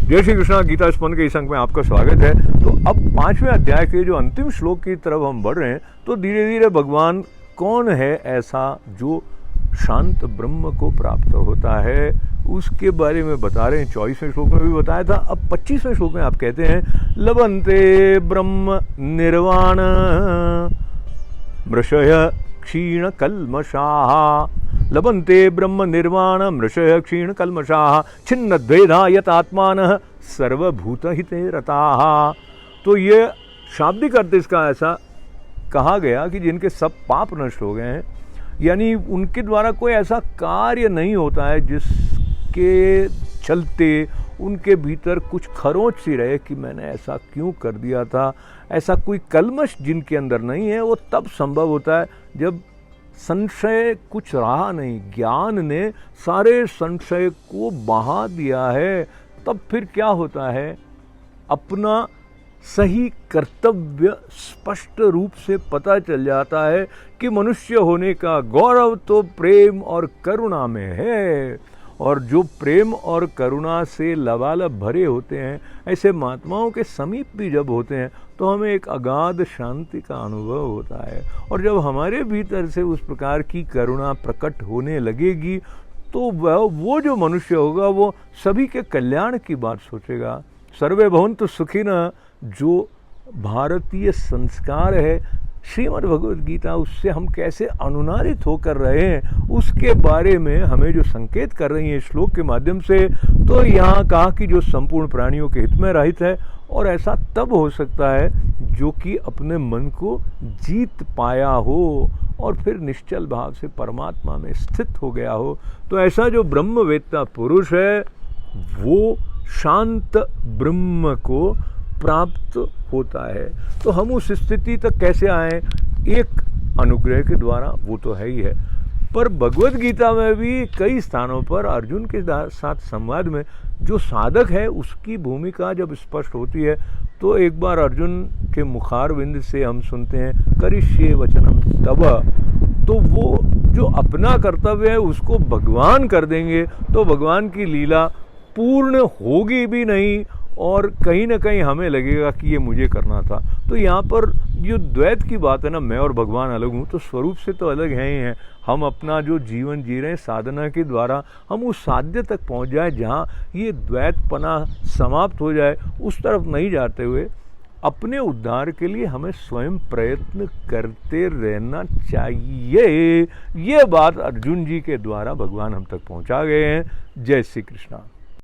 जय श्री कृष्णा। गीता स्पंद के इस अंक में आपका स्वागत है। तो अब 5वें अध्याय के जो अंतिम श्लोक की तरफ हम बढ़ रहे हैं। तो धीरे धीरे भगवान कौन है ऐसा जो शांत ब्रह्म को प्राप्त होता है उसके बारे में बता रहे हैं। 24वें श्लोक में भी बताया था। अब 25वें श्लोक में आप कहते हैं लभन्ते ब्रह्म निर्वाण मृषय क्षीण कल्मषाः। लभन्ते ब्रह्म निर्वाण मृषय क्षीण कल्मषाः छिन्न द्वेधा यतात्मानः सर्वभूतहिते रताः। तो ये शाब्दिक अर्थ इसका ऐसा कहा गया कि जिनके सब पाप नष्ट हो गए हैं, यानी उनके द्वारा कोई ऐसा कार्य नहीं होता है जिसके चलते उनके भीतर कुछ खरोंच सी रहे कि मैंने ऐसा क्यों कर दिया था। ऐसा कोई कल्मश जिनके अंदर नहीं है वो तब संभव होता है जब संशय कुछ रहा नहीं, ज्ञान ने सारे संशय को बहा दिया है। तब फिर क्या होता है, अपना सही कर्तव्य स्पष्ट रूप से पता चल जाता है कि मनुष्य होने का गौरव तो प्रेम और करुणा में है। और जो प्रेम और करुणा से लबालब भरे होते हैं, ऐसे महात्माओं के समीप भी जब होते हैं तो हमें एक अगाध शांति का अनुभव होता है। और जब हमारे भीतर से उस प्रकार की करुणा प्रकट होने लगेगी तो वो जो मनुष्य होगा वो सभी के कल्याण की बात सोचेगा। सर्वे भवन्तु सुखिनः जो भारतीय संस्कार है श्रीमद् भगवद गीता, उससे हम कैसे अनुनादित होकर रहे हैं उसके बारे में हमें जो संकेत कर रही है श्लोक के माध्यम से। तो यहाँ कहा कि जो संपूर्ण प्राणियों के हित में रहित है, और ऐसा तब हो सकता है जो कि अपने मन को जीत पाया हो और फिर निश्चल भाव से परमात्मा में स्थित हो गया हो। तो ऐसा जो ब्रह्मवेत्ता पुरुष है वो शांत ब्रह्म को प्राप्त होता है। तो हम उस स्थिति तक कैसे आए? एक अनुग्रह के द्वारा, वो तो है ही है। पर भगवद गीता में भी कई स्थानों पर अर्जुन के साथ संवाद में जो साधक है उसकी भूमिका जब स्पष्ट होती है तो एक बार अर्जुन के मुखारविंद से हम सुनते हैं करिष्ये वचनम तव। तो वो जो अपना कर्तव्य है उसको भगवान कर देंगे तो भगवान की लीला पूर्ण होगी भी नहीं, और कहीं ना कहीं हमें लगेगा कि ये मुझे करना था। तो यहाँ पर जो द्वैत की बात है ना, मैं और भगवान अलग हूँ, तो स्वरूप से तो अलग हैं ही हैं। हम अपना जो जीवन जी रहे हैं साधना के द्वारा हम उस साध्य तक पहुँच जाए जहाँ ये द्वैतपना समाप्त हो जाए। उस तरफ नहीं जाते हुए अपने उद्धार के लिए हमें स्वयं प्रयत्न करते रहना चाहिए। ये बात अर्जुन जी के द्वारा भगवान हम तक पहुँचा गए हैं। जय श्री कृष्णा।